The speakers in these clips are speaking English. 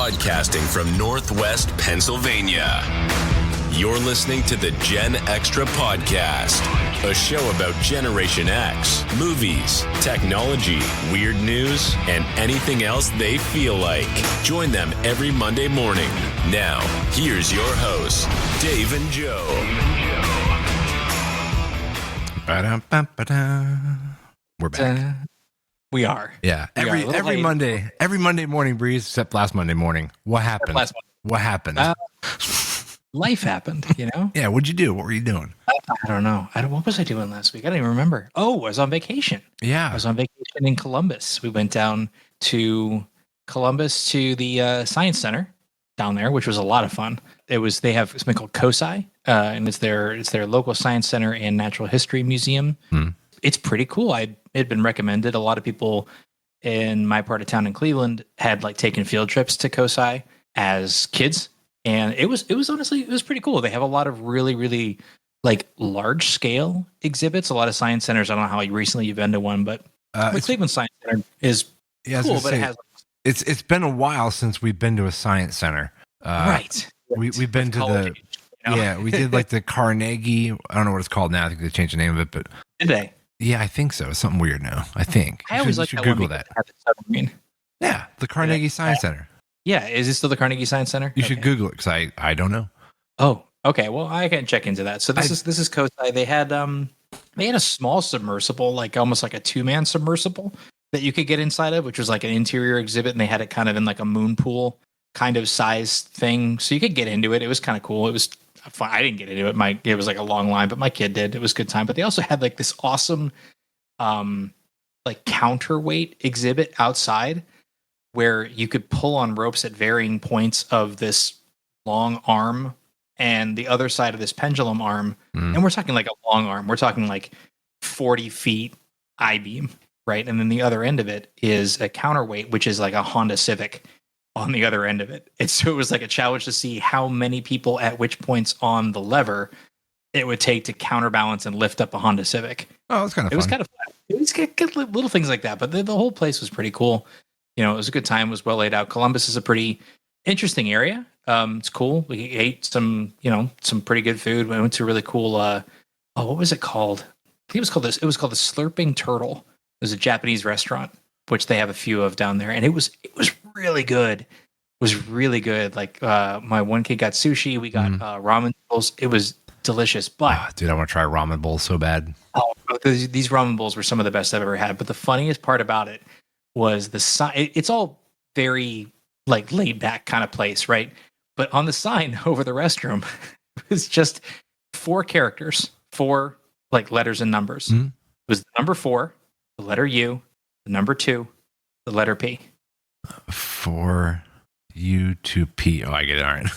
Podcasting from Northwest Pennsylvania. You're listening to the Gen Extra Podcast, a show about Generation X, movies, technology, weird news, and anything else they feel like. Join them every Monday morning. Now, here's your hosts, Dave and Joe. We're back. We are. Yeah. Every Monday morning, Breeze, except last Monday morning. What happened? What happened? Life happened, you know? Yeah, what'd you do? What were you doing? I don't know. What was I doing last week? I don't even remember. Oh, I was on vacation. Yeah. I was on vacation in Columbus. We went down to Columbus to the Science Center down there, which was a lot of fun. They have something called COSI, and it's their local science center and natural history museum. It's pretty cool. It had been recommended. A lot of people in my part of town in Cleveland had taken field trips to COSI as kids. And it was honestly pretty cool. They have a lot of really, really large scale exhibits. A lot of science centers. I don't know how recently you've been to one, but the Cleveland Science Center is cool. But it has. It's been a while since we've been to a science center. Right. We've been to the. You know? Yeah, we did the Carnegie. I don't know what it's called now. I think they changed the name of it, but did they? Yeah, I think so. It's something weird now. I think. I always like Google that. Yeah, the Carnegie Science Center. Yeah, is it still the Carnegie Science Center? You should Google it because I don't know. Oh, okay. Well, I can check into that. So this is COSI. They had a small submersible, almost like a 2-man submersible that you could get inside of, which was like an interior exhibit, and they had it kind of in like a moon pool kind of size thing, so you could get into it. It was kind of cool. It was fun. I didn't get into it. It was like a long line, but my kid did. It was a good time. But they also had this awesome counterweight exhibit outside, where you could pull on ropes at varying points of this long arm and the other side of this pendulum arm. And we're talking a long arm. We're talking 40 feet I-beam, right? And then the other end of it is a counterweight, which is like a Honda Civic on the other end of it. So it was a challenge to see how many people at which points on the lever it would take to counterbalance and lift up a Honda Civic. Oh, it's kind of fun. It was kind of fun. It was good little things like that, but the whole place was pretty cool. You know, it was a good time. It was well laid out. Columbus is a pretty interesting area. It's cool. We ate some pretty good food. We went to a really cool. What was it called? I think it was called the Slurping Turtle. It was a Japanese restaurant, which they have a few of down there, and it was really good. It was really good. My one kid got sushi. We got ramen bowls. It was delicious. But dude, I want to try ramen bowls so bad. Oh, these ramen bowls were some of the best I've ever had. But the funniest part about it was the sign. It's all very laid back kind of place, right? But on the sign over the restroom, it was just 4 characters, 4 letters and numbers. It was the number 4, the letter U, the number 2, the letter P. 4 U 2 P. Oh, I get it. All right.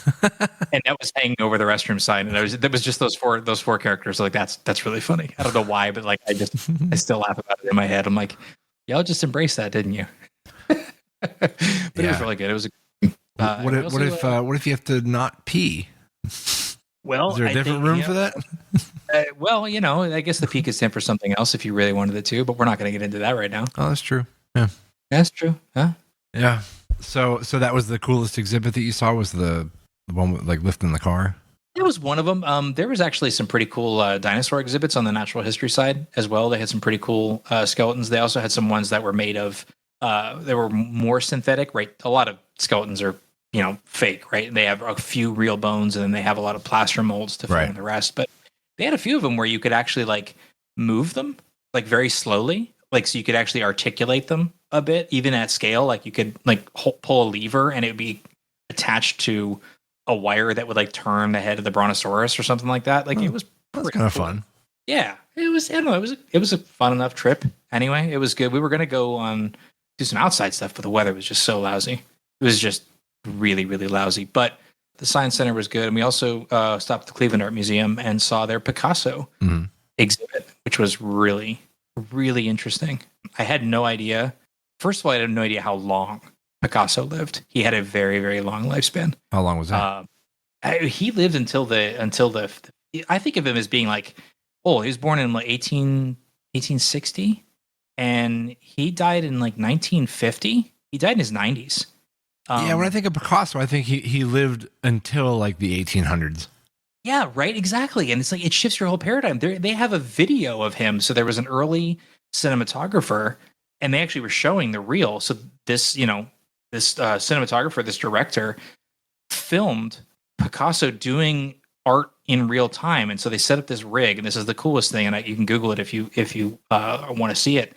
And that was hanging over the restroom sign, and that was just those four characters. That's really funny. I don't know why, but I still laugh about it in my head. I'm like, y'all just embraced that, didn't you? But it was really good. It was. What if you have to not pee? Well, is there a different room for that? I guess the P could stand for something else if you really wanted it to, but we're not going to get into that right now. Oh, that's true. Yeah, that's true. Huh? Yeah. So that was the coolest exhibit that you saw, was the one with lifting the car? It was one of them. There was actually some pretty cool dinosaur exhibits on the natural history side as well. They had some pretty cool skeletons. They also had some ones that were made of, they were more synthetic, right? A lot of skeletons are, fake, right? They have a few real bones, and then they have a lot of plaster molds to fill in the rest. But they had a few of them where you could actually move them very slowly, so you could actually articulate them a bit, even at scale. You could pull a lever and it would be attached to a wire that would turn the head of the brontosaurus or something like that. It was that's kind of fun. Yeah, it was. I don't know. It was a fun enough trip. Anyway, it was good. We were gonna go do some outside stuff, but the weather was just so lousy. It was just really, really lousy. But the Science Center was good, and we also stopped at the Cleveland Art Museum and saw their Picasso exhibit, which was really, really interesting. I had no idea. First of all, I had no idea how long Picasso lived. He had a very, very long lifespan. How long was that? He lived until the. I think of him as being he was born in 1860, and he died in 1950. He died in his 90s. Yeah, when I think of Picasso, I think he lived until like the 1800s. Yeah, right, exactly. And it's like it shifts your whole paradigm. They have a video of him. So there was an early cinematographer, and they actually were showing the reel. So this, this cinematographer, this director, filmed Picasso doing art in real time. And so they set up this rig, and this is the coolest thing. And you can Google it if you want to see it,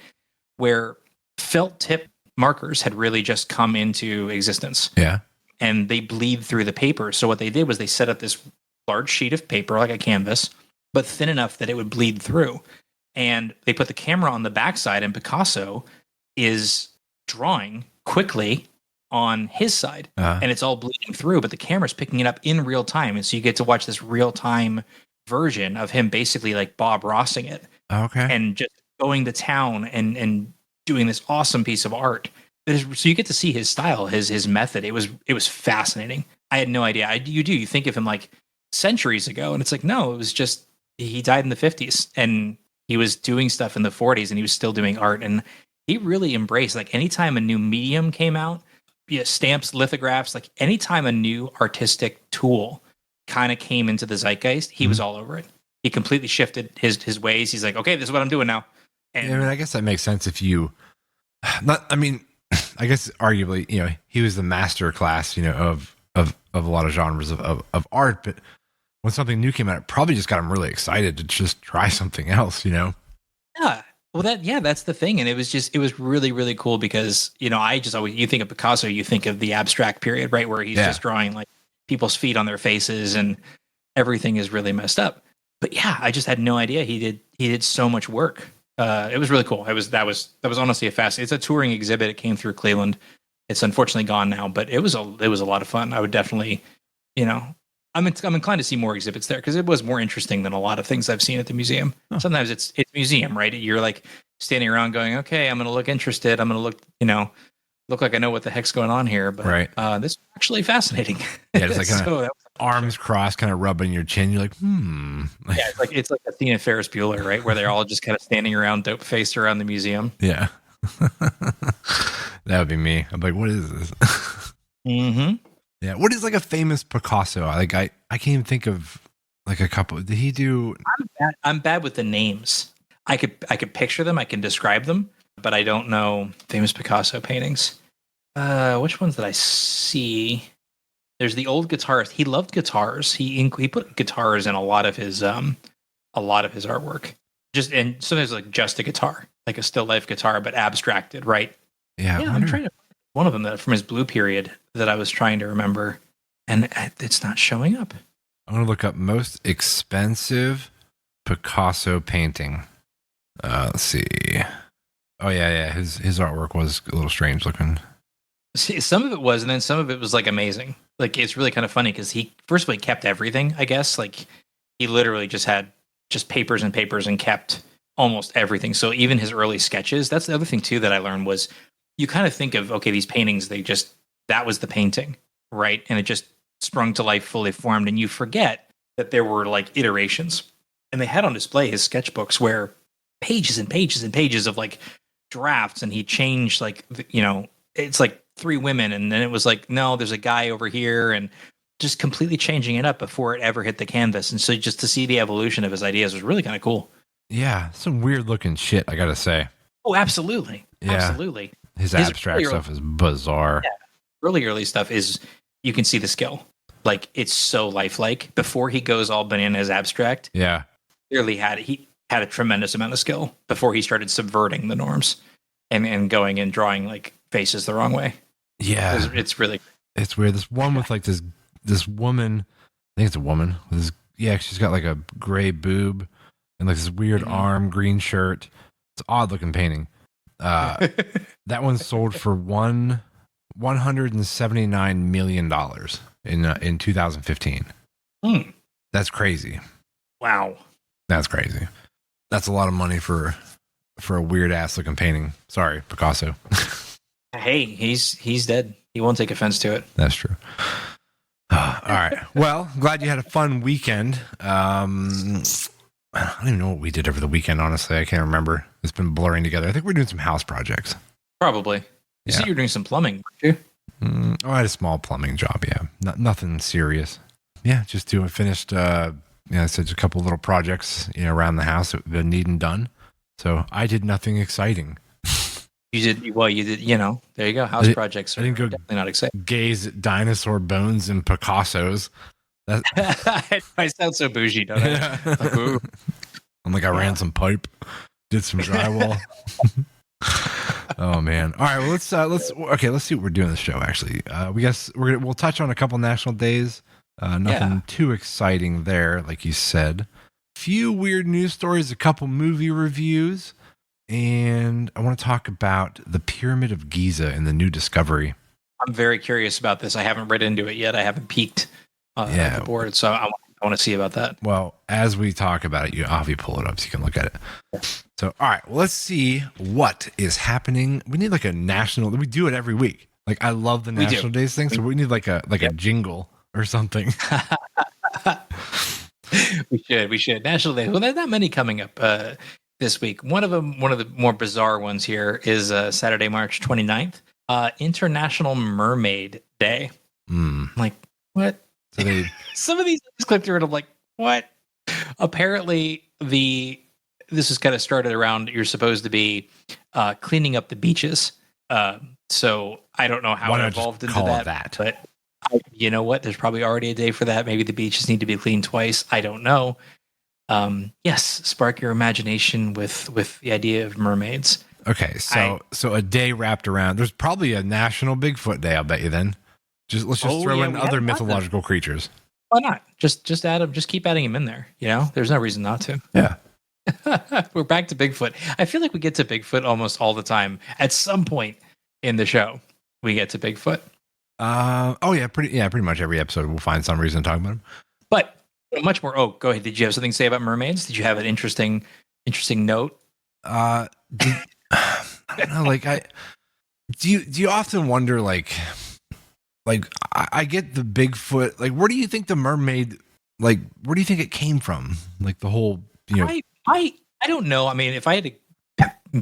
where felt tip markers had really just come into existence. Yeah, and they bleed through the paper. So what they did was they set up this large sheet of paper, like a canvas, but thin enough that it would bleed through. And they put the camera on the backside, and Picasso is drawing quickly on his side, and it's all bleeding through, but the camera's picking it up in real time. And so you get to watch this real time version of him basically like Bob Rossing it. Okay. And just going to town and doing this awesome piece of art. So you get to see his style, his method. It was fascinating. I had no idea. You think of him like centuries ago, and it's like, no, it was just he died in the 50s, and he was doing stuff in the 40s, and he was still doing art. And he really embraced, like, anytime a new medium came out, stamps, lithographs, like anytime a new artistic tool kind of came into the zeitgeist, he was all over it. He completely shifted his ways. He's like, okay, this is what I'm doing now. And I guess that makes sense if you I guess arguably, he was the master class, of a lot of genres of art, but when something new came out, it probably just got him really excited to just try something else, Yeah. Well, that's the thing. And it was really, really cool because, I just always, you think of Picasso, you think of the abstract period, right? Where he's just drawing like people's feet on their faces and everything is really messed up. But yeah, I just had no idea he did so much work. It was really cool. That was honestly it's a touring exhibit. It came through Cleveland. It's unfortunately gone now, but it was a lot of fun. I would definitely, I'm inclined to see more exhibits there because it was more interesting than a lot of things I've seen at the museum. Oh. Sometimes it's museum, right? You're like standing around going, okay, I'm going to look interested. I'm going to look like I know what the heck's going on here. But right. This is actually fascinating. Yeah, it's like arms crossed, kind of rubbing your chin. You're like, Yeah, it's like Athena Ferris Bueller, right? Where they're all just kind of standing around, dope faced around the museum. Yeah. That would be me. I'm like, what is this? Mm-hmm. Yeah. What is like a famous Picasso? Like I can't even think of like a couple. Did he do? I'm bad with the names. I could picture them. I can describe them, but I don't know famous Picasso paintings. Which ones did I see? There's the old guitarist. He loved guitars. He put guitars in a lot of his artwork. And sometimes like just a guitar, like a still life guitar, but abstracted, right? Yeah. I'm trying to find one of them that from his blue period that I was trying to remember, and it's not showing up. I'm gonna look up most expensive Picasso painting. Let's see. Oh yeah. His artwork was a little strange looking. See, some of it was, and then some of it was like amazing. Like it's really kind of funny because he kept everything. I guess like he literally just had just papers and papers and kept almost everything. So even his early sketches. That's the other thing too that I learned was you kind of think of these paintings. That was the painting, right? And it just sprung to life, fully formed, and you forget that there were like iterations. And they had on display his sketchbooks where pages and pages and pages of like drafts, and he changed it's like 3 women, and then it was like, no, there's a guy over here, and just completely changing it up before it ever hit the canvas. And so just to see the evolution of his ideas was really kind of cool. Yeah, some weird looking shit, I gotta say. Oh, absolutely. Yeah. Absolutely. His abstract stuff is bizarre. Yeah. Early stuff is, you can see the skill. Like, it's so lifelike. Before he goes all bananas abstract, yeah, he had a tremendous amount of skill before he started subverting the norms and going and drawing like faces the wrong way. Yeah, it's really, it's weird. This one with like this woman, I think it's a woman. She's got like a gray boob and like this weird arm, green shirt. It's an odd looking painting. That one sold for $179 million in 2015. That's crazy. Wow. That's crazy. That's a lot of money for a weird ass looking painting. Sorry, Picasso. Hey, he's dead. He won't take offense to it. That's true. All right. Well, glad you had a fun weekend. I don't even know what we did over the weekend, honestly. I can't remember. It's been blurring together. I think we're doing some house projects. Probably. You said you were doing some plumbing, weren't you? I had a small plumbing job. Yeah, nothing serious. Yeah, just finished. I said just a couple little projects, around the house that have been needing done. So I did nothing exciting. You did well. You did. There you go. House projects. I didn't go definitely not exciting. Gaze at dinosaur bones and Picassos. I sound so bougie, don't I? Yeah. Like, ooh. I'm like, I ran some pipe, did some drywall. Oh man! All right, well, let's see what we're doing this show. Actually, we'll touch on a couple national days. Nothing too exciting there, like you said. Few weird news stories, a couple movie reviews, and I want to talk about the Pyramid of Giza and the new discovery. I'm very curious about this. I haven't read into it yet. I haven't peeked at the board, so I want to see about that. Well, as we talk about it, I'll have you pull it up so you can look at it. So, all right, well, let's see what is happening. We need like a national. We do it every week. Like, I love the national days thing, so we need like a jingle or something. We should. National Day. Well, there's not many coming up this week. One of the more bizarre ones here is Saturday, March 29th, International Mermaid Day. Like, what? So some of these I just clicked through and I'm like, what? Apparently, this is kind of started around you're supposed to be cleaning up the beaches. So I don't know how it evolved into that. But you know what? There's probably already a day for that. Maybe the beaches need to be cleaned twice. I don't know. Yes, spark your imagination with the idea of mermaids. Okay, so a day wrapped around. There's probably a National Bigfoot Day. I'll bet you then. Let's throw in other mythological creatures. Why not? Just add them. Just keep adding them in there. There's no reason not to. Yeah. We're back to Bigfoot. I feel like we get to Bigfoot almost all the time. At some point in the show, we get to Bigfoot. Pretty much every episode we'll find some reason to talk about him. But much more. Oh, go ahead. Did you have something to say about mermaids? Did you have an interesting note? I don't know. Like, do you often wonder like I get the Bigfoot. Like, where do you think the mermaid? Like, where do you think it came from? Like the whole, I don't know. I mean, if I had to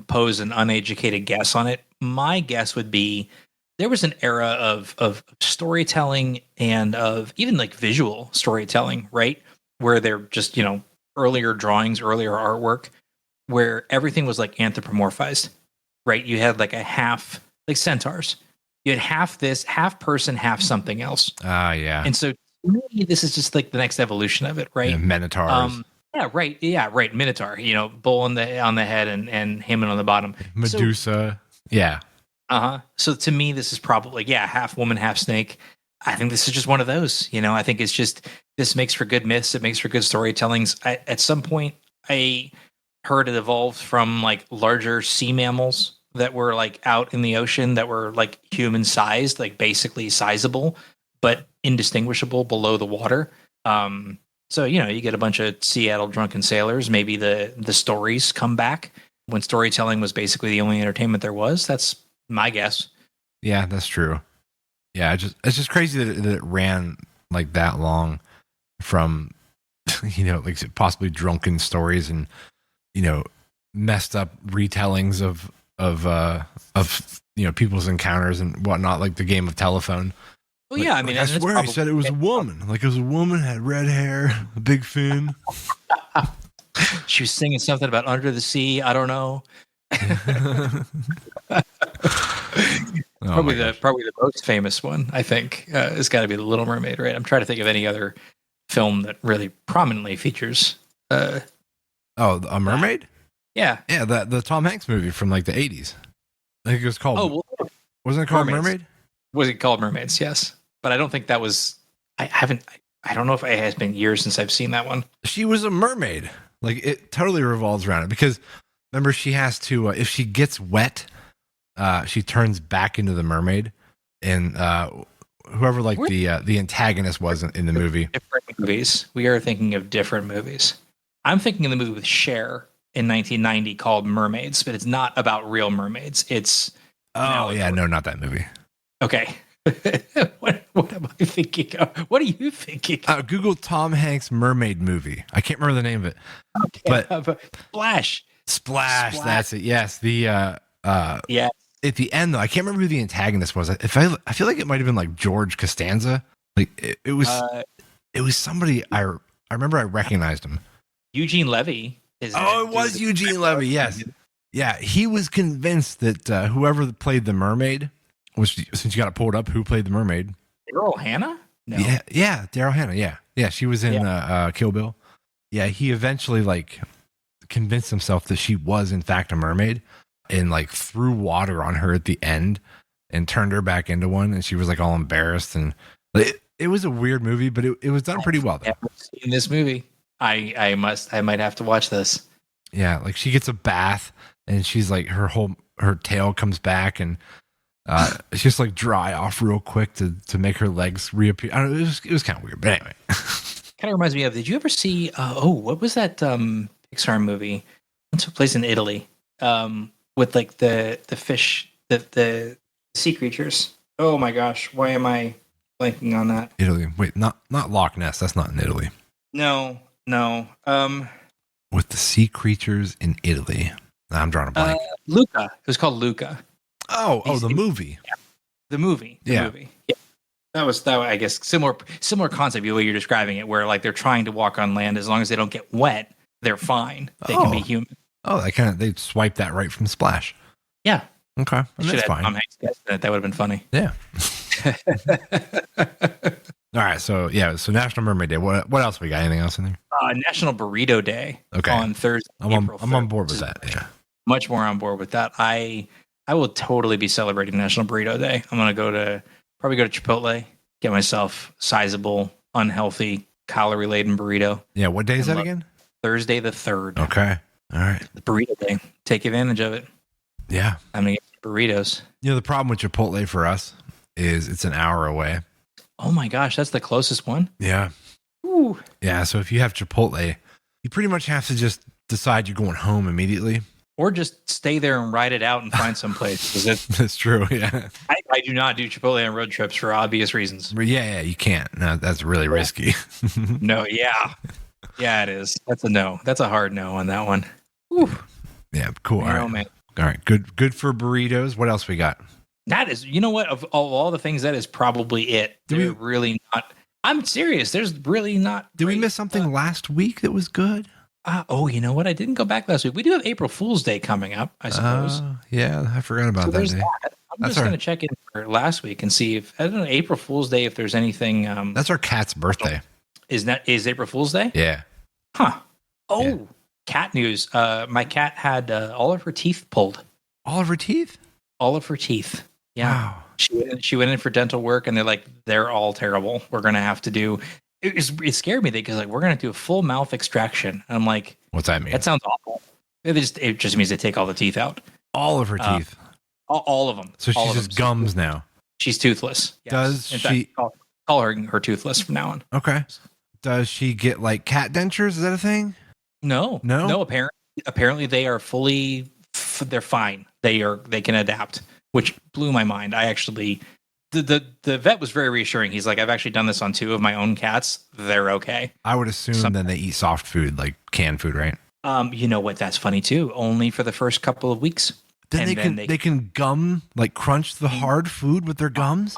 pose an uneducated guess on it, my guess would be there was an era of storytelling and of even like visual storytelling, right? Where they're just, earlier drawings, earlier artwork, where everything was like anthropomorphized, right? You had like a half, like centaurs. You had half this, half person, half something else. Yeah. And so to me, this is just like the next evolution of it, right? Yeah, Minotaurs. Yeah, right. Yeah, right. Minotaur, bull on the head and Haman on the bottom. Medusa. Yeah. So to me, this is probably, half woman, half snake. I think this is just one of those, I think it's just, this makes for good myths. It makes for good storytellings. At some point, I heard it evolved from like larger sea mammals that were like out in the ocean that were like human sized, like basically sizable, but indistinguishable below the water. So, you get a bunch of Seattle drunken sailors. Maybe the stories come back when storytelling was basically the only entertainment there was. That's my guess. Yeah, that's true. Yeah, it's just crazy that it ran like that long from, like possibly drunken stories and, messed up retellings of people's encounters and whatnot, like the game of telephone. Well, yeah, I mean, I swear he said it was a woman. Like it was a woman, had red hair, a big fin. She was singing something about under the sea. I don't know. Probably the most famous one, I think, has got to be The Little Mermaid, right? I'm trying to think of any other film that really prominently features. A mermaid? Yeah, the Tom Hanks movie from like the 80s. I think it was called. Wasn't it called Mermaid? Was it called Mermaids? Yes, but I don't think that was. I don't know if it has been years since I've seen that one. She was a mermaid. Like it totally revolves around it because remember she has to if she gets wet, she turns back into the mermaid, and whoever the antagonist was in the movie. Different movies. We are thinking of different movies. I'm thinking of the movie with Cher in 1990 called Mermaids, but it's not about real mermaids. It's no, not that movie. Okay. What am I thinking of? What are you thinking of? Google Tom Hanks mermaid movie. I can't remember the name of it. Okay, but Splash. That's it. Yes. The yeah. at the end though, I can't remember who the antagonist was. I feel like it might have been like George Costanza. Like it was somebody I remember I recognized him. Eugene Levy. It was Eugene Levy. Yes. Yeah, he was convinced that whoever played the mermaid, which since you got to pull it up, who played the mermaid? Daryl Hannah? No. Yeah, Daryl Hannah. Yeah, she was in Kill Bill. Yeah, he eventually like convinced himself that she was in fact a mermaid, and like threw water on her at the end and turned her back into one, and she was like all embarrassed, and it was a weird movie, but it was done pretty well though. I've never seen this movie. I might have to watch this. Yeah, like she gets a bath and she's like her tail comes back and it's just like dry off real quick to make her legs reappear. I don't know, it was kind of weird, but anyway. Kind of reminds me of, did you ever see what was that Pixar movie? It took place in Italy. With like the fish, the sea creatures. Oh my gosh, why am I blanking on that? Italy. Wait, not Loch Ness. That's not in Italy. No. With the sea creatures in Italy. I'm drawing a blank. Luca. It was called Luca. Oh, the movie. Yeah. The movie. Yeah. That was I guess similar concept the way you're describing it, where like they're trying to walk on land, as long as they don't get wet, they're fine. They can be human. Oh, they swiped that right from Splash. Yeah. Okay. That's fine. Tom Hanks guessed that would have been funny. Yeah. All right. So National Mermaid Day. What else we got? Anything else in there? National Burrito Day. Okay. On Thursday. I'm on board with that. Yeah. Much more on board with that. I will totally be celebrating National Burrito Day. I'm gonna probably go to Chipotle, get myself sizable, unhealthy, calorie laden burrito. Yeah. What day is that again? Thursday the 3rd. Okay. All right. The burrito day. Take advantage of it. Yeah. I'm gonna get burritos. The problem with Chipotle for us is it's an hour away. Oh my gosh, that's the closest one? Yeah. Ooh. Yeah, so if you have Chipotle, you pretty much have to just decide you're going home immediately. Or just stay there and ride it out and find some place. That's true, yeah. I do not do Chipotle on road trips for obvious reasons. But yeah, you can't. No, that's really risky. No, yeah. Yeah, it is. That's a no. That's a hard no on that one. Whew. Yeah, cool. Man, all right. oh, man. All right, good for burritos. What else we got? That is, you know what? Of all the things, that is probably it. Really not. I'm serious. There's really not. Did we miss something last week that was good? You know what? I didn't go back last week. We do have April Fool's Day coming up, I suppose. Yeah, I forgot about that day. I'm just going to check in for last week and see if, I don't know, April Fool's Day, if there's anything. That's our cat's birthday. Is April Fool's Day? Yeah. Huh. Oh, yeah. Cat news. My cat had all of her teeth pulled. All of her teeth? All of her teeth. Yeah. Wow. She went in for dental work, and they're all terrible. We're going to have to do. It scared me because we're going to do a full mouth extraction. And I'm like, what's that mean? That sounds awful. It just means they take all the teeth out. All of her teeth. All of them. So she's just gums now. She's toothless. Yes. Does in she fact, call her toothless from now on? Okay. Does she get like cat dentures? Is that a thing? No. Apparently they are fully. They're fine. They can adapt, which blew my mind. I actually. The vet was very reassuring. He's like, I've actually done this on 2 of my own cats. They're okay. I would assume then they eat soft food, like canned food, right? You know what? That's funny too. Only for the first couple of weeks. Then they can gum, like crunch the hard food with their gums.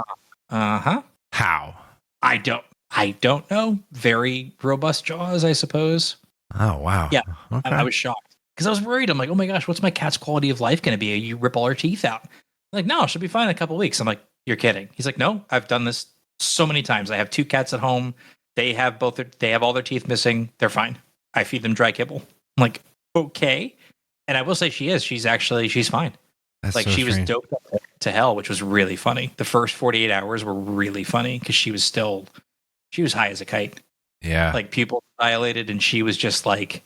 How? I don't know. Very robust jaws, I suppose. Oh wow. Yeah. Okay. I was shocked because I was worried. I'm like, oh my gosh, what's my cat's quality of life going to be? You rip all her teeth out. I'm like, no, she'll be fine in a couple of weeks. I'm like, you're kidding. He's like, no, I've done this so many times. I have 2 cats at home. They have all their teeth missing. They're fine. I feed them dry kibble. I'm like, okay. And I will say she's fine. That's like so she strange. was doped up to hell, which was really funny. The first 48 hours were really funny because she was high as a kite. Yeah. Like pupil dilated, and she was just like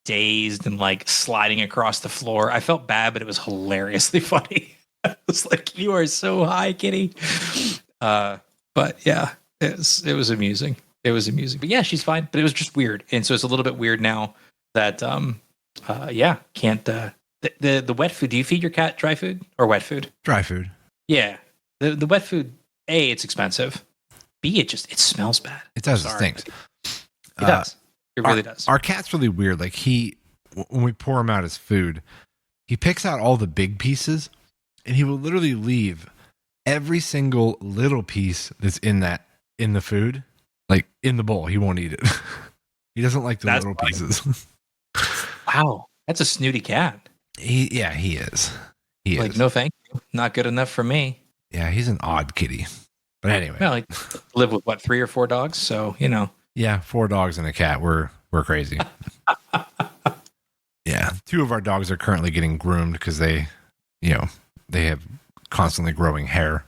dazed and like sliding across the floor. I felt bad, but it was hilariously funny. I was like, you are so high, kitty. But yeah, it was amusing. It was amusing. But yeah, she's fine. But it was just weird. And so it's a little bit weird now that can't the wet food. Do you feed your cat dry food or wet food? Dry food. Yeah. The wet food, A, it's expensive. B, it smells bad. It does. It stinks. It does. It really does. Our cat's really weird. Like when we pour him out his food, he picks out all the big pieces and he will literally leave every single little piece that's in the food, like in the bowl. He won't eat it. He doesn't like the That's little funny. pieces. Wow, that's a snooty cat. He is. He Like, is. no, thank you. Not good enough for me. Yeah, he's an odd kitty. But anyway. Well, I live with what, 3 or 4 dogs, so you know. Yeah, 4 dogs and a cat. We're crazy. Yeah, 2 of our dogs are currently getting groomed because they have constantly growing hair.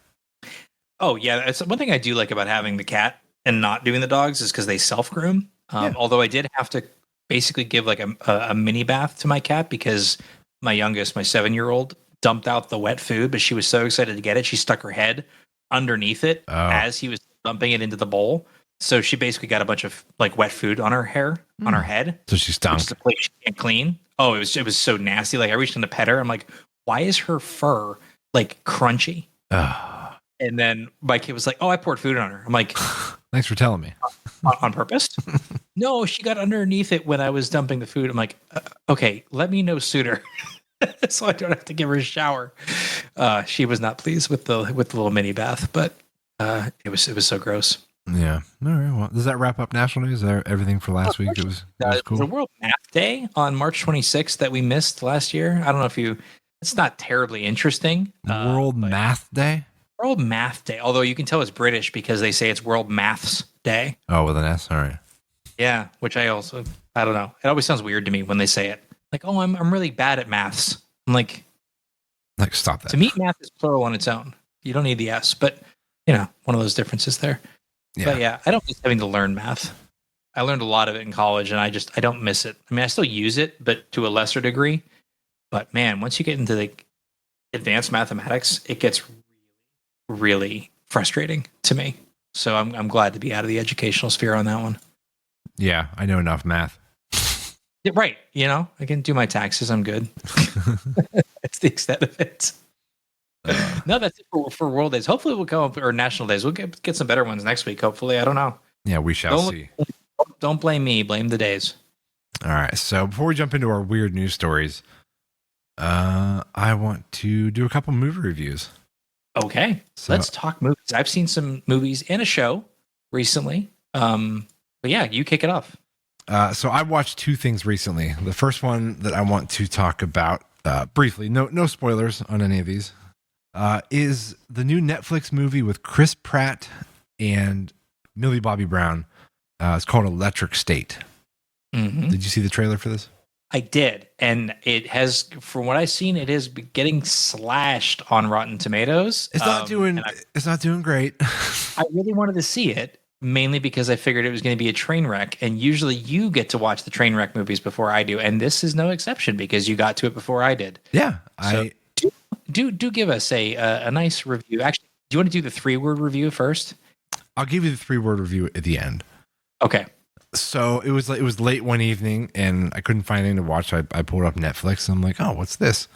Oh yeah, it's one thing I do like about having the cat and not doing the dogs is because they self groom. Yeah. Although I did have to basically give like a mini bath to my cat because my youngest, my 7-year-old, dumped out the wet food, but she was so excited to get it, she stuck her head underneath it as he was dumping it into the bowl. So she basically got a bunch of like wet food on her hair, on her head. So she stunk. Which is a place she can't clean. Oh, it was so nasty. Like I reached in to pet her. I'm like, why is her fur like crunchy? And then my kid was like, "Oh, I poured food on her." I'm like, "Thanks for telling me." On purpose? No, she got underneath it when I was dumping the food. I'm like, "Okay, let me know sooner, so I don't have to give her a shower." She was not pleased with the little mini bath, but it was so gross. Yeah. All right. Well, does that wrap up National Day? Is that everything for last week? It was cool. The World Math Day on March 26th that we missed last year. I don't know if you. It's not terribly interesting. World Math Day. World Math Day. Although you can tell it's British because they say it's World Maths Day. Oh, with an S. All right. Yeah, which I don't know. It always sounds weird to me when they say it. Like, oh, I'm really bad at maths. I'm like stop that. To me, math is plural on its own. You don't need the S, but one of those differences there. Yeah. But yeah, I don't miss having to learn math. I learned a lot of it in college, and I don't miss it. I mean, I still use it, but to a lesser degree. But man, once you get into the advanced mathematics, it gets really frustrating to me. So I'm glad to be out of the educational sphere on that one. Yeah, I know enough math. Yeah, right. I can do my taxes. I'm good. That's the extent of it. No, that's it for World Days. Hopefully we'll come up, or National Days. We'll get some better ones next week. Hopefully, I don't know. Yeah, we shall see. Don't blame me. Blame the days. All right. So before we jump into our weird news stories, I want to do a couple movie reviews. Okay, so let's talk movies. I've seen some movies and a show recently. But yeah, you kick it off. So I watched 2 things recently. The first one that I want to talk about briefly, no spoilers on any of these, is the new Netflix movie with Chris Pratt and Millie Bobby Brown. It's called Electric State. Mm-hmm. Did you see the trailer for this? I did, and it has, from what I've seen, it is getting slashed on Rotten Tomatoes. It's not doing great. I really wanted to see it, mainly because I figured it was going to be a train wreck, and usually you get to watch the train wreck movies before I do, and this is no exception because you got to it before I did. Yeah, so do give us a nice review. Actually, do you want to do the 3-word review first? I'll give you the 3-word review at the end. Okay. So it was late one evening and I couldn't find anything to watch. So I pulled up Netflix and I'm like, oh, what's this?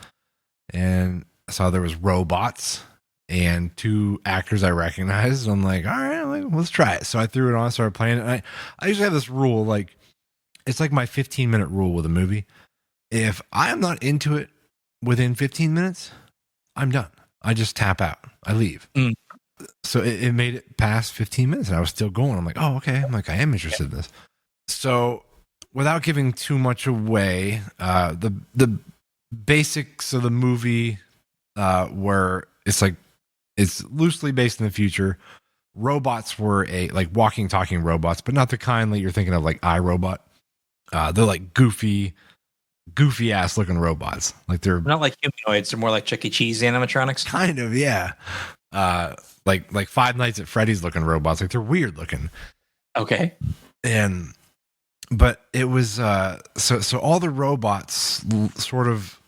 And I saw there was robots and 2 actors I recognized. I'm like, all right, let's try it. So I threw it on, started playing it. And I usually have this rule, like it's like my 15-minute rule with a movie. If I am not into it within 15 minutes, I'm done. I just tap out. I leave. So it made it past 15 minutes and I was still going. I'm like, oh, okay. I'm like, I am interested in this. So without giving too much away, the basics of the movie were it's loosely based in the future. Robots were like walking, talking robots, but not the kind that you're thinking of like iRobot. They're like goofy ass looking robots. Like they're not like humanoids. They're more like Chuck E. Cheese animatronics. Kind of, yeah. Like Five Nights at Freddy's looking robots. Like they're weird looking. Okay. But it was so all the robots sort of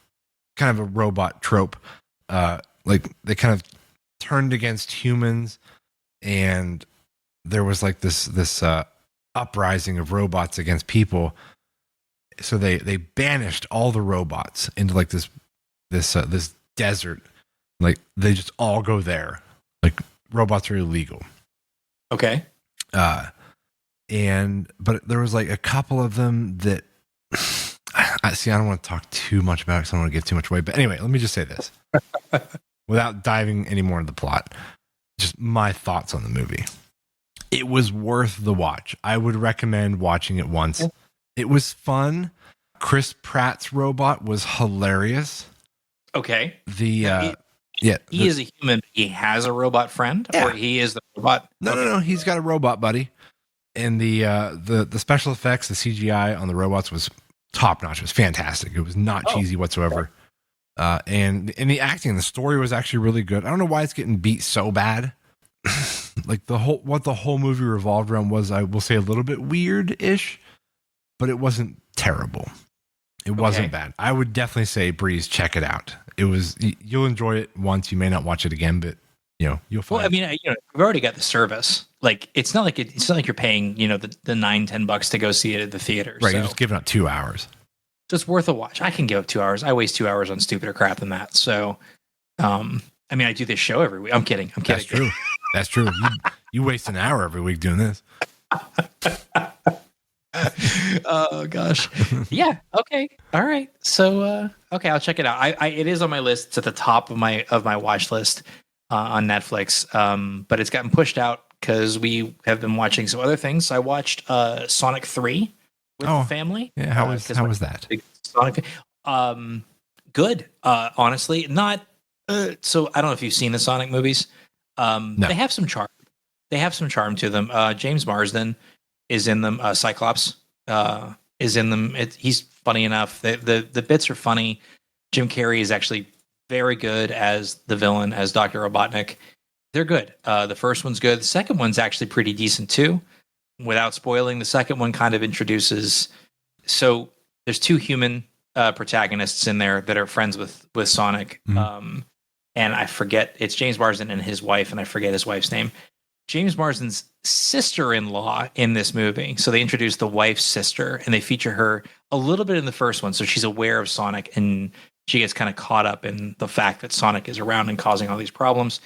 kind of a robot trope. Like they kind of turned against humans, and there was like this uprising of robots against people. So they banished all the robots into like this desert. Like they just all go there. Like robots are illegal. Okay. But there was like a couple of them that I don't want to talk too much about it because I don't want to give too much away. But anyway, let me just say this. without diving any more into the plot, just my thoughts on the movie. It was worth the watch. I would recommend watching it once. It was fun. Chris Pratt's robot was hilarious. Okay. He is a human. He has a robot friend, or he is the robot. No. He's got a robot buddy, and the special effects, the CGI on the robots was top notch. It was fantastic. It was not cheesy whatsoever. And the acting, the story was actually really good. I don't know why it's getting beat so bad. Like what the whole movie revolved around was, I will say, a little bit weird-ish, but it wasn't terrible. It wasn't bad. I would definitely say, Breeze, check it out. You'll enjoy it once. You may not watch it again, but you'll find. Well, I mean, we've already got the service. Like, it's not like you're paying, the $9-10 to go see it at the theater. Right, so. you're just giving up 2 hours. So it's worth a watch. I can give up 2 hours. I waste 2 hours on stupider crap than that. So, I mean, I do this show every week. I'm kidding. That's true. That's true. You waste an hour every week doing this. Oh gosh. Yeah. Okay. All right. So okay, I'll check it out. It is on my list. It's at the top of my watch list on Netflix. But it's gotten pushed out because we have been watching some other things. So I watched Sonic 3 with the family. Yeah. How was that? Sonic. Good. Honestly, not. So I don't know if you've seen the Sonic movies. No. They have some charm. They have some charm to them. James Marsden is in them. Cyclops is in them. He's funny enough. The bits are funny. Jim Carrey is actually very good as the villain, as Dr. Robotnik. They're good. The first one's good. The second one's actually pretty decent too. Without spoiling, the second one kind of introduces. So there's two human protagonists in there that are friends with Sonic. Mm-hmm. And I forget, it's James Marsden and his wife, and I forget his wife's name. James Marsden's sister-in-law in this movie. So they introduce the wife's sister, and they feature her a little bit in the first one. So she's aware of Sonic, and she gets kind of caught up in the fact that Sonic is around and causing all these problems.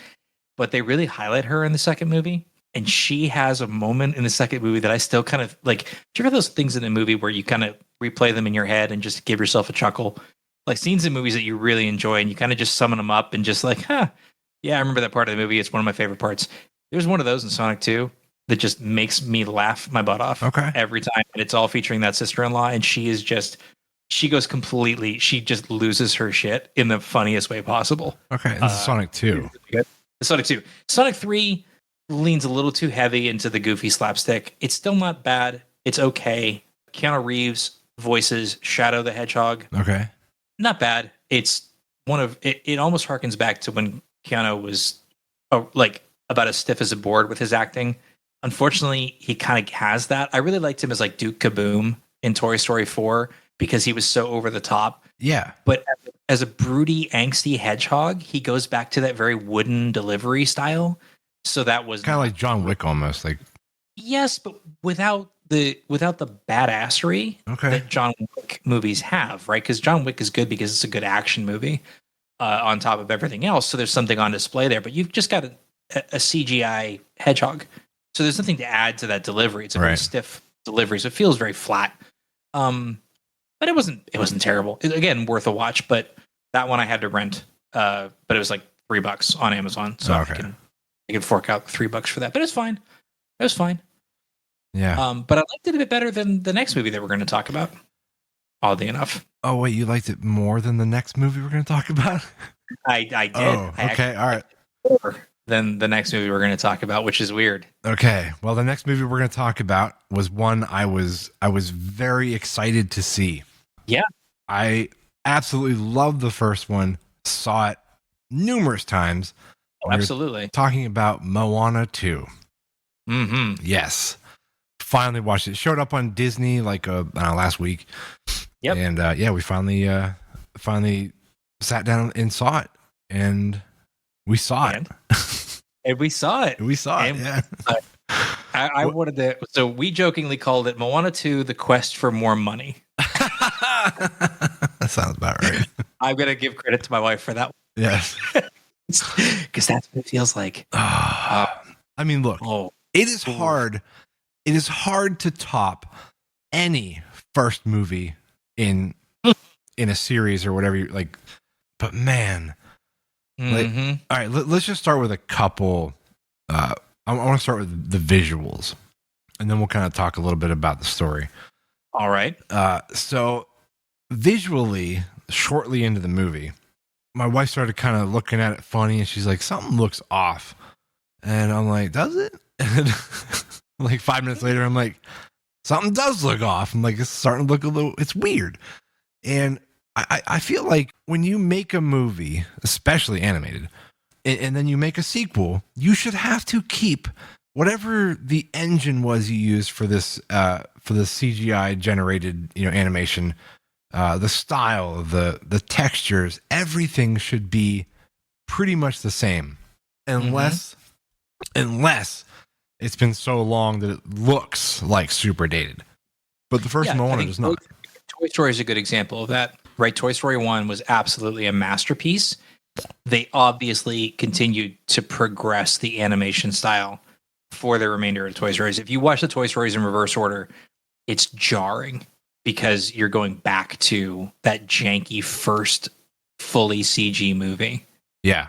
But they really highlight her in the second movie. And she has a moment in the second movie that I still kind of like. Do you remember those things in a movie where you kind of replay them in your head and just give yourself a chuckle? Like scenes in movies that you really enjoy, and you kind of just summon them up and just like, yeah, I remember that part of the movie. It's one of my favorite parts. There's one of those in Sonic 2 that just makes me laugh my butt off every time. And it's all featuring that sister-in-law. And she just loses her shit in the funniest way possible. Okay. This is Sonic 2. Sonic 2. Sonic 3 leans a little too heavy into the goofy slapstick. It's still not bad. It's okay. Keanu Reeves voices Shadow the Hedgehog. Okay. Not bad. It's it almost harkens back to when Keanu was about as stiff as a board with his acting. Unfortunately, he kind of has that. I really liked him as like Duke Kaboom in Toy Story 4 because he was so over the top. Yeah. But as a broody, angsty hedgehog, he goes back to that very wooden delivery style. So that was kind of like John Wick almost. Like yes, but without the badassery that John Wick movies have, right? Because John Wick is good because it's a good action movie on top of everything else. So there's something on display there. But you've just got a CGI hedgehog. So there's nothing to add to that delivery. It's a very stiff delivery. So it feels very flat. But it wasn't terrible. Again, worth a watch, but that one I had to rent. But it was like $3 on Amazon. So I can fork out $3 for that. But it's fine. It was fine. Yeah. But I liked it a bit better than the next movie that we're going to talk about. Oddly enough. Oh wait, you liked it more than the next movie we're going to talk about? I did. Oh, okay. All right. Than the next movie we're going to talk about, which is weird. Okay. Well, the next movie we're going to talk about was one I was very excited to see. Yeah. I absolutely loved the first one. Saw it numerous times. Oh, absolutely. Talking about Moana 2. Mm-hmm. Yes. Finally watched it. Showed up on Disney like last week. Yep. And we finally sat down and saw it. And we saw it. And we saw it. Yeah. I wanted to. So we jokingly called it Moana 2: The Quest for More Money. That sounds about right. I'm gonna give credit to my wife for that one. Yes. Because that's what it feels like. I mean, look, it is hard. It is hard to top any first movie in a series or whatever. But man, Mhm. All right, let's just start with a couple. I want to start with the visuals, and then we'll kind of talk a little bit about the story. All right. So visually, shortly into the movie, my wife started kind of looking at it funny, and she's like, "Something looks off," and I'm like, "Does it?" And like 5 minutes later, I'm like, "Something does look off." I'm like, "It's starting to look a little. It's weird," and I feel like when you make a movie, especially animated, and then you make a sequel, you should have to keep whatever the engine was you used for the CGI generated animation, the style, the textures, everything should be pretty much the same, unless it's been so long that it looks like super dated. But the first Moana does not. Toy Story is a good example of that, right? Toy Story 1 was absolutely a masterpiece. They obviously continued to progress the animation style for the remainder of the Toy Stories. If you watch the Toy Stories in reverse order, it's jarring because you're going back to that janky first fully CG movie. Yeah.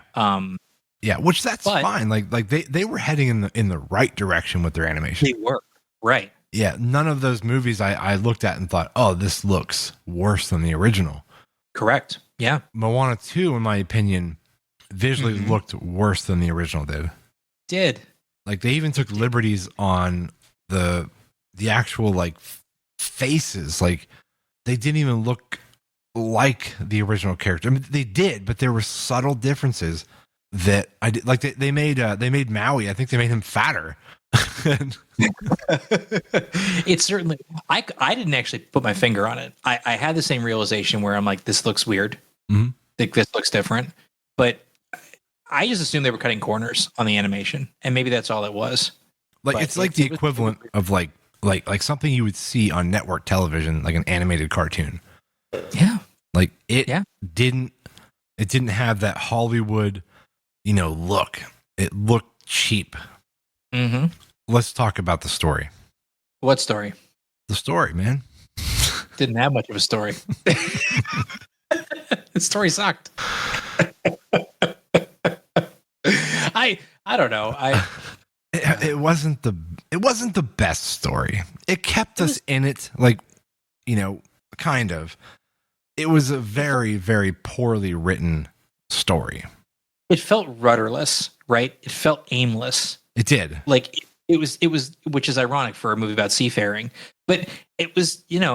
Yeah, which that's fine. Like they were heading in the right direction with their animation. They were. Right. Yeah, none of those movies I looked at and thought, "Oh, this looks worse than the original." Correct. Yeah. Moana 2, in my opinion, visually looked worse than the original did. Like they even took liberties on the actual like faces. Like they didn't even look like the original character. I mean, they did, but there were subtle differences that I did. Like they made Maui. I think they made him fatter. It's certainly. I didn't actually put my finger on it. I had the same realization where I'm like, this looks weird. Think this looks different, but I just assumed they were cutting corners on the animation, and maybe that's all it was. Like it's like the equivalent of like something you would see on network television, like an animated cartoon. Yeah, like it didn't have that Hollywood, look. It looked cheap. Let's talk about the story. What story? The story, man. Didn't have much of a story. The story sucked. I don't know. It wasn't the best story. It kept us in it, like, kind of. It was a very, very poorly written story. It felt rudderless, right? It felt aimless. It did. Like it was, which is ironic for a movie about seafaring. But it was, it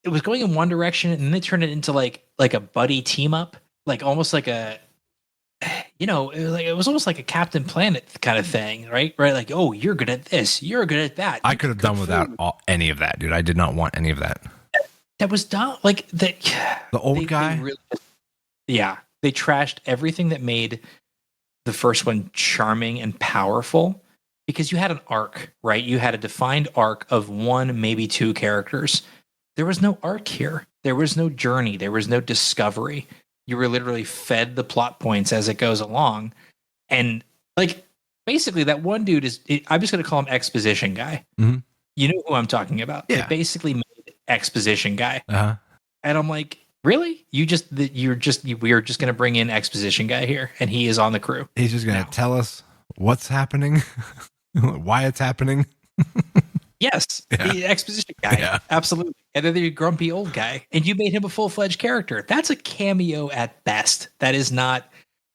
was going in one direction, and then they turned it into like a buddy team up, like almost like a, it was almost like a Captain Planet kind of thing, right? Right? Like, oh, you're good at this, you're good at that. I could have done without any of that, dude. I did not want any of that. That was dumb. Like the old guy. They trashed everything that made the first one charming and powerful, because you had an arc, right? You had a defined arc of one, maybe two characters. There was no arc here. There was no journey. There was no discovery. You were literally fed the plot points as it goes along. And like, basically that one dude I'm just going to call him Exposition Guy. Mm-hmm. You know who I'm talking about. Yeah. They basically made Exposition Guy. Uh-huh. And I'm like, really? We are just going to bring in Exposition Guy here, and he is on the crew. He's just going to tell us what's happening, why it's happening. Yes, the Exposition Guy, absolutely. And then the grumpy old guy, and you made him a full-fledged character. That's a cameo at best. That is not.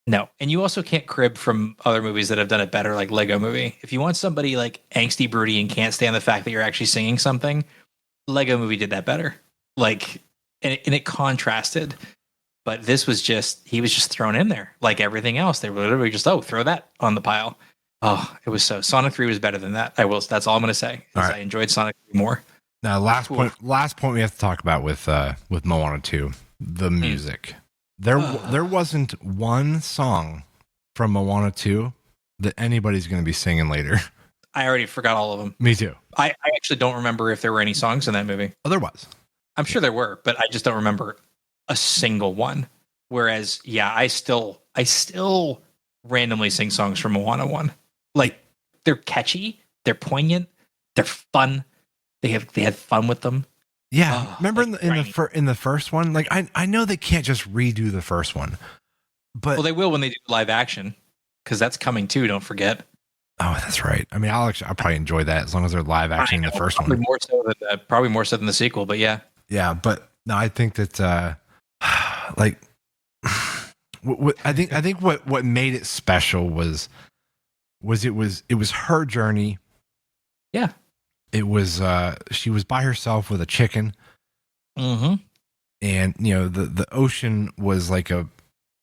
No, and you also can't crib from other movies that have done it better, like Lego Movie. If you want somebody like angsty, broody, and can't stand the fact that you're actually singing something, Lego Movie did that better. Like. And it contrasted, but this was he was just thrown in there like everything else. They were literally just, throw that on the pile. Oh, it was so. Sonic 3 was better than that. That's all I'm going to say. Right. I enjoyed Sonic 3 more. Now, last point we have to talk about with Moana 2, the music. There wasn't one song from Moana 2 that anybody's going to be singing later. I already forgot all of them. Me too. I actually don't remember if there were any songs in that movie. Oh, there was. I'm sure there were, but I just don't remember a single one. Whereas, I still randomly sing songs from Moana 1. Like, they're catchy, they're poignant, they're fun. They had fun with them. Yeah, remember in the first one? Like, I know they can't just redo the first one, But Well, they will when they do live action, because that's coming too. Don't forget. oh, that's right. I mean, I'll probably enjoy that as long as they're live action in the first probably one. Probably more so than the sequel. But yeah, Yeah, but no, I think that like I think what made it special was it was her journey. yeah. It was she was by herself with a chicken, Mm-hmm. and the ocean was like a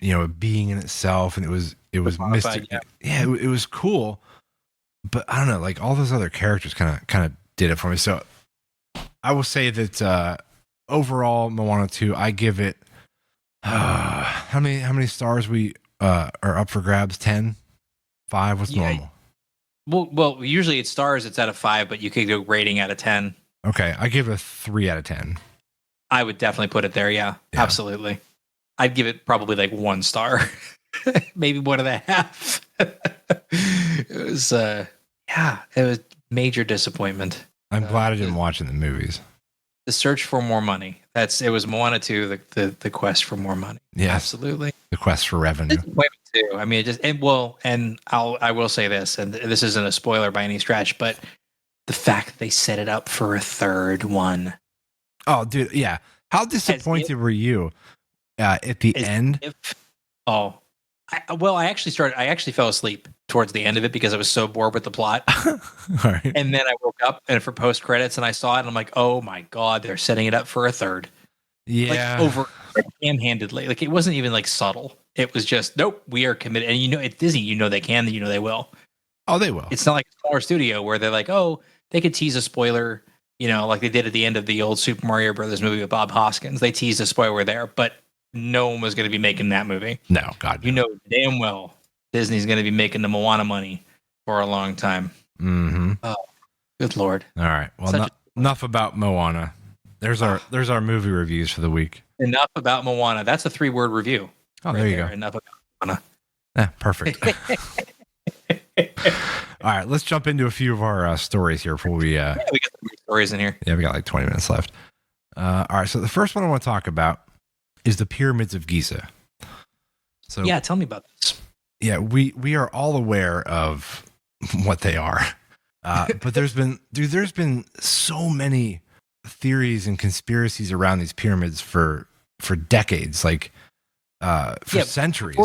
a being in itself, and it was mystic. Yeah, it was cool. But I don't know, like all those other characters kind of did it for me. So I will say that overall, Moana 2, I give it how many stars we are up for grabs? 10? 5? What's normal? Well, usually it's stars. It's out of 5, but you could go rating out of 10. Okay, I give it a 3 out of 10. I would definitely put it there. Yeah, absolutely. I'd give it probably like 1 star, maybe 1.5. It was, it was major disappointment. I'm glad I didn't watch it in the movies. The search for more money. It was Moana 2, the quest for more money. Yeah, absolutely. The quest for revenue. Disappointment too. I mean, I will say this, and this isn't a spoiler by any stretch, but the fact that they set it up for a third one. Oh, dude, yeah. How disappointed were you at the end? I actually fell asleep towards the end of it because I was so bored with the plot. All right. And then I woke up and for post credits and I saw it and I'm like, oh my God, they're setting it up for a third. Yeah. Like ham-handedly. Like it wasn't even like subtle. It was just, nope, we are committed. And it's Disney, they can, they will. Oh, they will. It's not like a smaller studio where they're like, oh, they could tease a spoiler, like they did at the end of the old Super Mario Brothers movie with Bob Hoskins. They teased a spoiler there, but no one was going to be making that movie. No, God. No. You know damn well Disney's going to be making the Moana money for a long time. Mm-hmm. Oh, good Lord. All right. Well, enough about Moana. There's our movie reviews for the week. Enough about Moana. That's a 3-word review. Oh, there you go. Enough about Moana. Yeah, perfect. All right, let's jump into a few of our stories here before we. We got some stories in here. Yeah, we got like 20 minutes left. All right, so the first one I want to talk about is the Pyramids of Giza. So yeah, tell me about this. Yeah, we are all aware of what they are, but there's been so many theories and conspiracies around these pyramids for decades, like for centuries.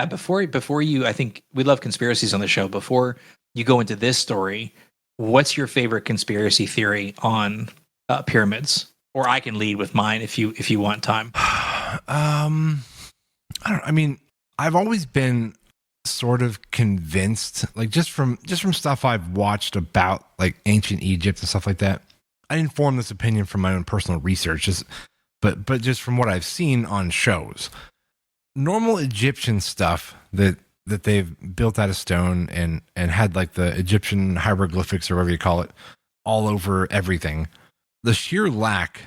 Before you, I think we love conspiracies on the show. Before you go into this story, what's your favorite conspiracy theory on pyramids? Or I can lead with mine if you want time. I've always been sort of convinced, like just from stuff I've watched about like ancient Egypt and stuff like that. I didn't form this opinion from my own personal research, but just from what I've seen on shows. Normal Egyptian stuff that they've built out of stone and had like the Egyptian hieroglyphics or whatever you call it all over everything. The sheer lack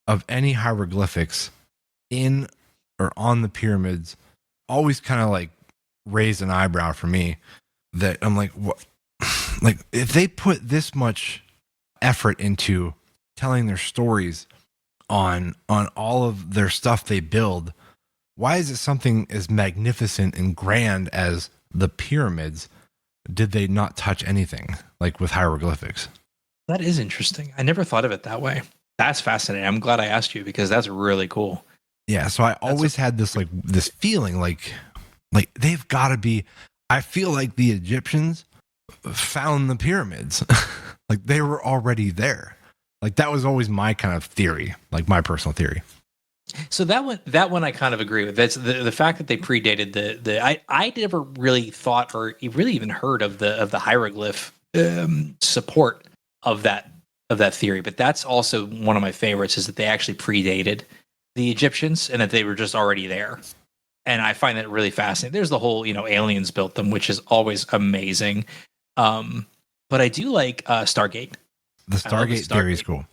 of any hieroglyphics in or on the pyramids always kind of like raised an eyebrow for me, that I'm like, what? Like if they put this much effort into telling their stories on all of their stuff they build, why is it something as magnificent and grand as the pyramids? Did they not touch anything like with hieroglyphics? That is interesting. I never thought of it that way. That's fascinating. I'm glad I asked you because that's really cool. Yeah, so I always had this this feeling like they've got to be. I feel like the Egyptians found the pyramids, like they were already there. Like that was always my kind of theory, like my personal theory. So that one I kind of agree with. That's the fact that they predated the I never really thought or really even heard of the hieroglyph support of that theory. But that's also one of my favorites, is that they actually predated the Egyptians and that they were just already there. And I find that really fascinating. There's the whole, aliens built them, which is always amazing. But I do like Stargate. The Stargate theory is cool.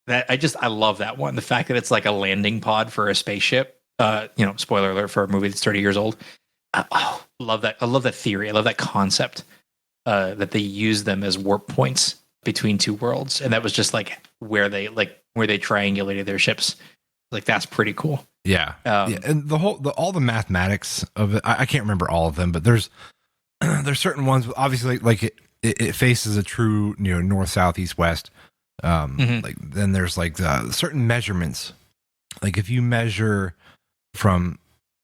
That I love that one. The fact that it's like a landing pod for a spaceship. Spoiler alert for a movie that's 30 years old. Love that. I love that theory. I love that concept. That they use them as warp points between two worlds, and that was just like where they triangulated their ships. Like that's pretty cool. Yeah. Yeah. And all the mathematics of it, I can't remember all of them, but there's certain ones, obviously, like it faces a true, north, south, east, west. Like then there's like certain measurements. Like if you measure from,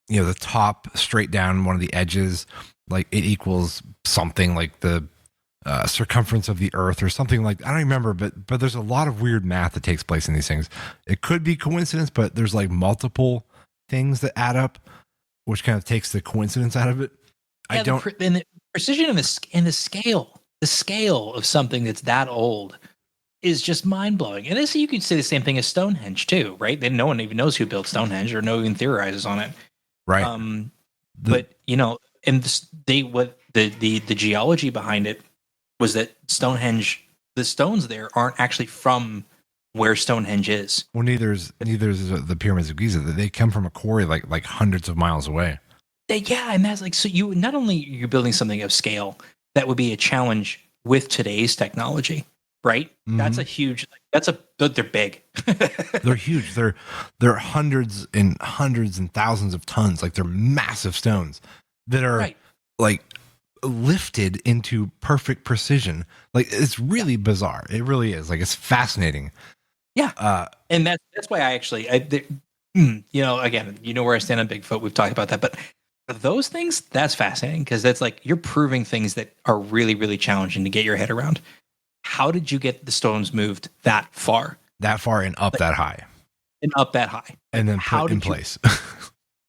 the top straight down one of the edges, like it equals something like the circumference of the earth or something like, I don't remember, but there's a lot of weird math that takes place in these things. It could be coincidence, but there's like multiple things that add up, which kind of takes the coincidence out of it. Yeah, the precision and the scale of something that's that old is just mind blowing. And this, you could say the same thing as Stonehenge too, right? Then no one even knows who built Stonehenge or no one even theorizes on it. Right. But and the geology behind it was that Stonehenge, the stones there aren't actually from where Stonehenge is. Well, neither is the pyramids of Giza. They come from a quarry like hundreds of miles away. Yeah, and that's like, so you not only you're building something of scale that would be a challenge with today's technology, right? Mm-hmm. That's a huge. They're big. They're huge. They're hundreds and thousands of tons. Like they're massive stones that are like lifted into perfect precision. Like it's really bizarre. It really is. Like it's fascinating. Yeah. And that's why I actually, again, where I stand on Bigfoot. We've talked about that, but those things, that's fascinating because that's like you're proving things that are really, really challenging to get your head around. How did you get the stones moved that far? That far and up that high. And up that high. And then put in place.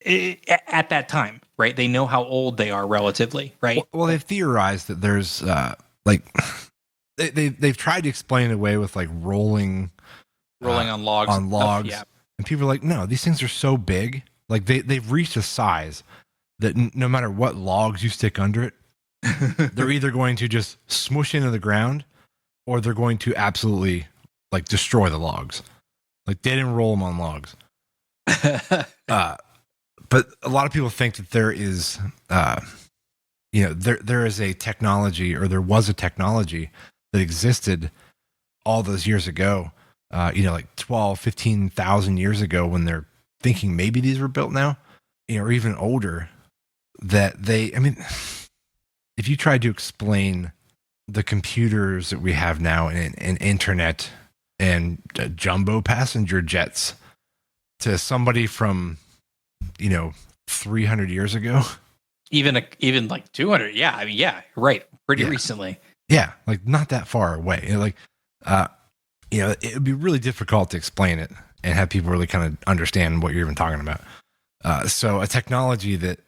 At that time, right? They know how old they are relatively, right? Well, they've theorized that there's they've tried to explain it away with like rolling on logs. Yeah. And people are like, no, these things are so big. Like they've reached a size that no matter what logs you stick under it, they're either going to just smush into the ground or they're going to absolutely like destroy the logs. Like they didn't roll them on logs. But a lot of people think that there is, there is a technology, or there was a technology that existed all those years ago, like 12, 15,000 years ago when they're thinking maybe these were built now, or even older, that if you tried to explain the computers that we have now and internet and jumbo passenger jets to somebody from, 300 years ago, even like 200. Yeah. Right. Pretty recently. Yeah. Like not that far away. It would be really difficult to explain it and have people really kind of understand what you're even talking about. So a technology that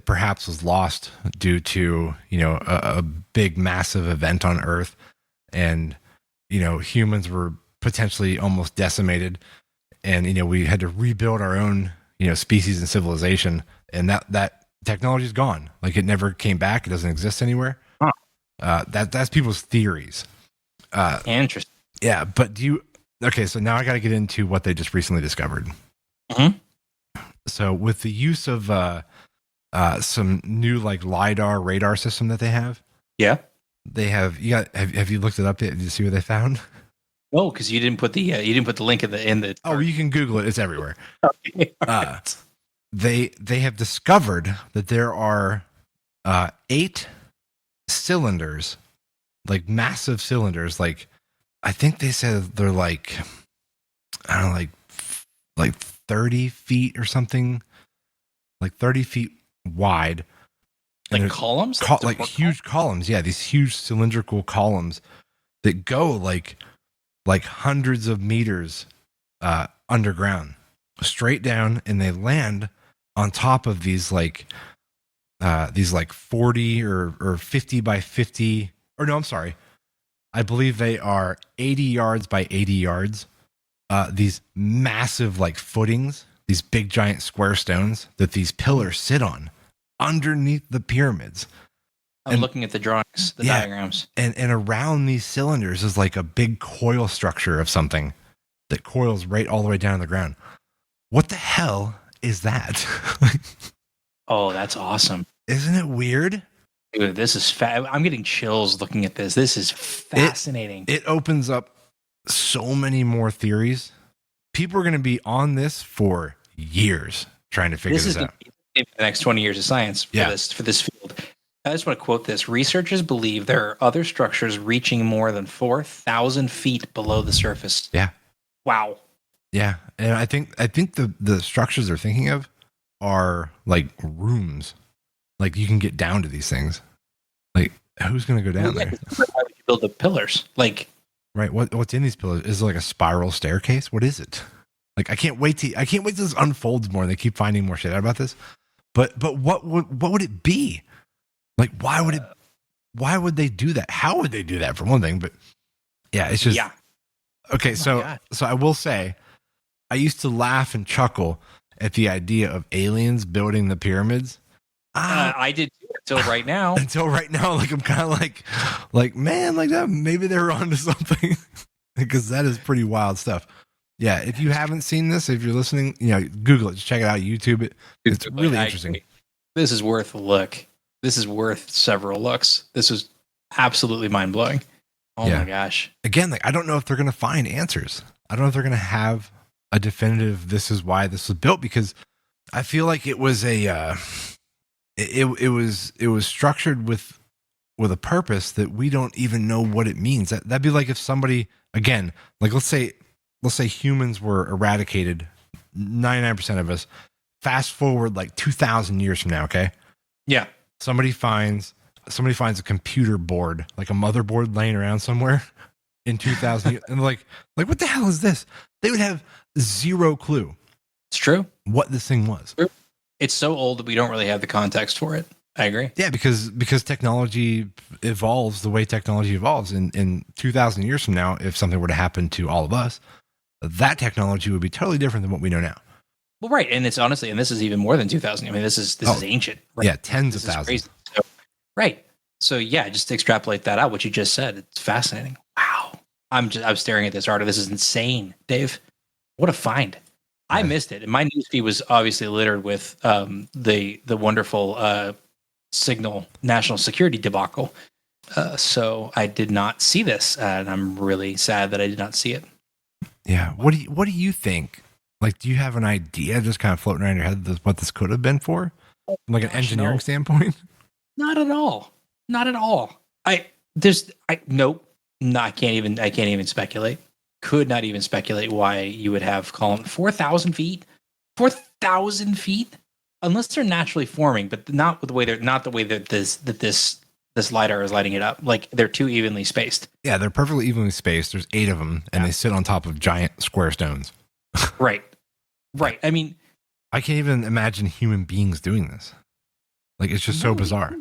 perhaps was lost due to, a big, massive event on Earth and, humans were potentially almost decimated and, we had to rebuild our own, species and civilization. And that technology is gone. Like it never came back. It doesn't exist anywhere. Huh. That's people's theories. Interesting. Yeah. But so now I got to get into what they just recently discovered. Mm-hmm. So with the use of some new like LiDAR radar system that they have. Yeah. They have, have you looked it up yet? Did you see what they found? No, because you didn't put the link in the. Oh, you can Google it. It's everywhere. Okay. Right. They have discovered that there are 8 cylinders, like massive cylinders. Like I think they said they're like, I don't know, like 30 feet or something, like 30 feet wide. Like columns? Like huge columns. Yeah, these huge cylindrical columns that go like hundreds of meters underground, straight down, and they land on top of these like 40 or 50 by 50, or no, I'm sorry. I believe they are 80 yards by 80 yards. These massive like footings, these big giant square stones that these pillars sit on underneath the pyramids. I'm looking at the drawings, the diagrams. And around these cylinders is like a big coil structure of something that coils right all the way down to the ground. What the hell is that? Oh, that's awesome. Isn't it weird? Dude, this is I'm getting chills looking at this. This is fascinating. It opens up so many more theories. People are going to be on this for years trying to figure this out. In the next 20 years of science for this field. I just want to quote this. Researchers believe there are other structures reaching more than 4,000 feet below the surface. Yeah. Wow. Yeah. And I think the structures they're thinking of are like rooms. Like you can get down to these things. Like who's going to go down there? Why would you build the pillars? Like, right. What's in these pillars? Is it like a spiral staircase? What is it? Like I can't wait till this unfolds more. They keep finding more shit out about this. But what would it be? Like why would they do that? How would they do that for one thing? But yeah, it's just okay. So I will say, I used to laugh and chuckle at the idea of aliens building the pyramids. I did too, until right now. Like I'm kind of like man, like that. Maybe they're onto something because that is pretty wild stuff. Yeah, if you haven't seen this, if you're listening, Google it, just check it out, YouTube it. It's really interesting. This is worth a look. This is worth several looks. This is absolutely mind blowing. Oh my gosh! Again, like I don't know if they're going to find answers. I don't know if they're going to have a definitive. This is why this was built, because I feel like it was it was structured with a purpose that we don't even know what it means. That'd be like if somebody, again, like let's say humans were eradicated, 99% of us. Fast forward like 2,000 years from now, okay? Yeah. Somebody finds a computer board, like a motherboard laying around somewhere in 2000 years, and like what the hell is this? They would have zero clue. It's true. What this thing was. It's so old that we don't really have the context for it. I agree. Yeah, because technology evolves the way technology evolves. In 2,000 years from now, if something were to happen to all of us, that technology would be totally different than what we know now. Well, right, and it's honestly, and this is even more than 2,000. I mean, this is ancient. Right? Yeah, tens of thousands. So, right. So yeah, just extrapolate that out. What you just said, it's fascinating. Wow. I'm staring at this art. This is insane, Dave. What a find. I missed it, and my newsfeed was obviously littered with the wonderful Signal national security debacle. So I did not see this, and I'm really sad that I did not see it. Yeah. What do you think? Like, do you have an idea just kind of floating around your head what this could have been for? Like an engineering standpoint? Not at all. Not at all. Nope. No, I can't even speculate. Could not even speculate why you would have column 4,000 feet. 4,000 feet? Unless they're naturally forming, but not the way that this lidar is lighting it up. Like they're too evenly spaced. Yeah, they're perfectly evenly spaced. There's 8 of them, and they sit on top of giant square stones. Right. I mean, I can't even imagine human beings doing this. Like it's just so bizarre.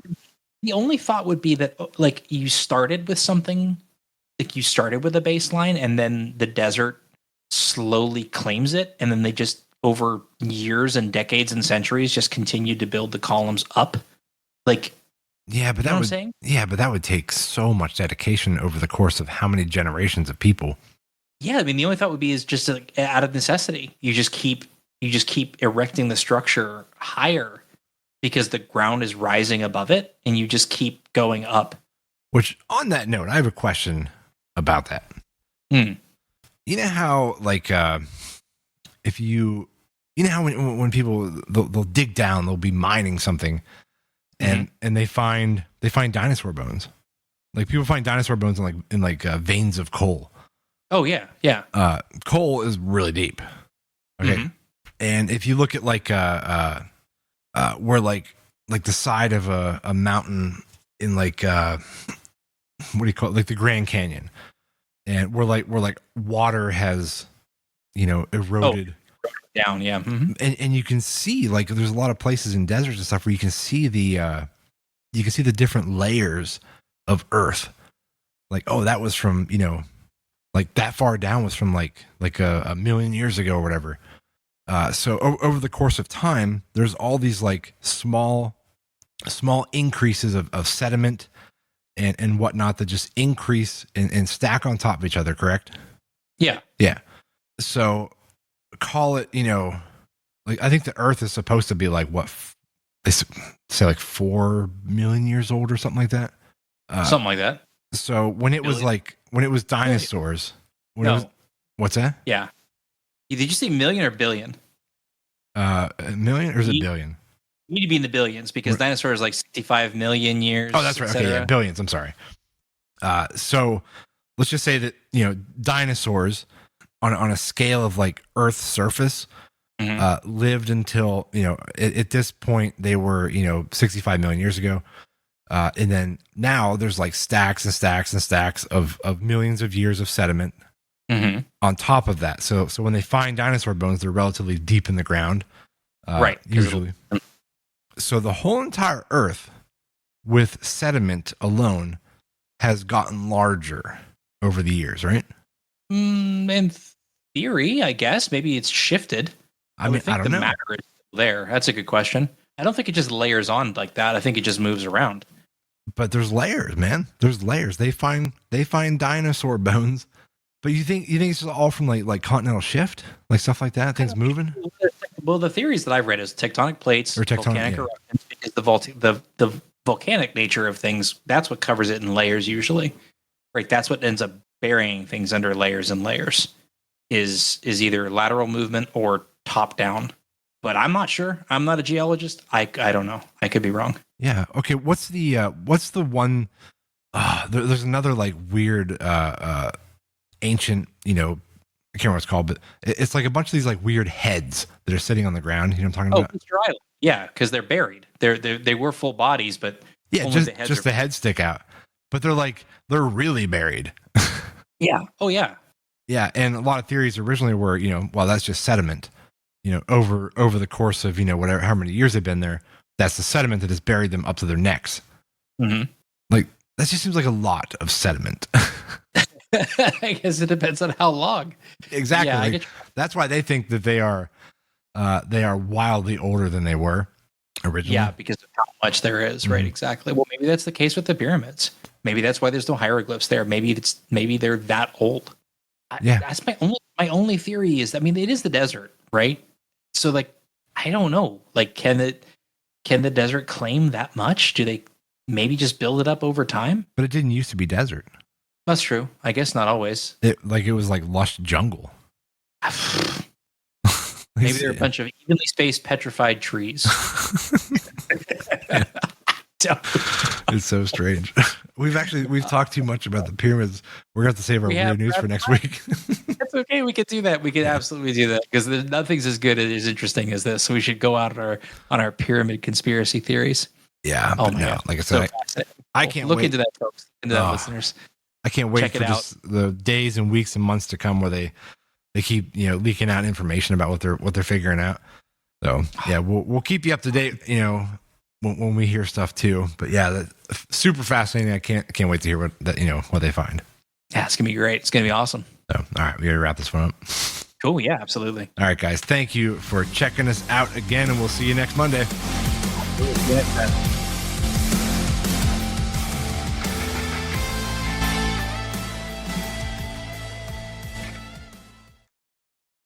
The only thought would be that like you started with something, like you started with a baseline, and then the desert slowly claims it, and then they just over years and decades and centuries just continued to build the columns up. Like, yeah, but that would take so much dedication over the course of how many generations of people. Yeah, I mean, the only thought would be is just out of necessity. You just keep erecting the structure higher because the ground is rising above it, and you just keep going up. Which, on that note, I have a question about that. You know how, like, if you know how when people they'll dig down, they'll be mining something, and they find dinosaur bones. Like people find dinosaur bones in veins of coal. Oh yeah. Coal is really deep. Okay, and if you look at where like the side of a mountain in what do you call it, like the Grand Canyon, and where water has eroded down, yeah, and you can see like there's a lot of places in deserts and stuff where you can see the different layers of earth. Like, oh, that was from like that far down was from like a million years ago or whatever. So over the course of time, there's all these like small increases of sediment and whatnot that just increase and stack on top of each other, correct? Yeah. So call it, like I think the Earth is supposed to be like what they say, like 4 million years old or something like that. Something like that. So when it was dinosaurs, what's that? Yeah. Did you say million or billion? A million or is it Ye- billion? You need to be in the billions because dinosaurs like 65 million years. Oh, that's right. Okay, yeah, billions. I'm sorry. So let's just say that, dinosaurs on a scale of like Earth's surface lived until, at this point they were, 65 million years ago. And then now there's like stacks and stacks and stacks of millions of years of sediment on top of that. So when they find dinosaur bones, they're relatively deep in the ground, right? Usually. So the whole entire Earth with sediment alone has gotten larger over the years, right? In theory, I guess maybe it's shifted. I mean, think I don't know. Matter is still there. That's a good question. I don't think it just layers on like that. I think it just moves around. But there's layers, man. There's layers. They find dinosaur bones. But you think it's just all from like continental shift, like stuff like that, things moving? Well, the theories that I've read is tectonic plates, or volcanic eruptions, because the volcanic nature of things, that's what covers it in layers usually. Right? That's what ends up burying things under layers and layers. Is either lateral movement or top down. But I'm not sure. I'm not a geologist. I don't know. I could be wrong. Yeah. Okay. What's the one? There's another like weird ancient, I can't remember what it's called, but it's like a bunch of these like weird heads that are sitting on the ground. You know what I'm talking about? Easter Island. Yeah, because they're buried. They were full bodies, but yeah, just the heads stick out. But they're really buried. Yeah. Oh yeah. Yeah, and a lot of theories originally were, well, that's just sediment. Over the course of whatever, how many years they've been there, that's the sediment that has buried them up to their necks. Mm-hmm. Like that just seems like a lot of sediment. I guess it depends on how long. Exactly. Yeah, like, that's why they think that they are wildly older than they were originally. Yeah, because of how much there is, right? Exactly. Well, maybe that's the case with the pyramids. Maybe that's why there's no hieroglyphs there. Maybe they're that old. Yeah, that's my only theory is. I mean, it is the desert, right? So, like, I don't know. Like, can the desert claim that much? Do they maybe just build it up over time? But it didn't used to be desert. That's true. I guess not always. It was like lush jungle. Maybe they're a bunch of evenly spaced petrified trees. It's so strange. We've talked too much about the pyramids. We're gonna have to save our weird news for next week. That's okay. We could do that. We could absolutely do that because nothing's as good and as interesting as this. So we should go out on our pyramid conspiracy theories. Yeah. Oh, but no, like I said, I can't look wait. into that, folks. Into that, listeners. I can't wait for just the days and weeks and months to come where they keep leaking out information about what they're figuring out. So yeah, we'll keep you up to date. When we hear stuff too. But yeah, that's super fascinating. I can't wait to hear what they find. Yeah, it's gonna be great. It's gonna be awesome. So, all right, we gotta wrap this one up. Cool. Yeah, absolutely. All right, guys. Thank you for checking us out again, and we'll see you next Monday. Yeah.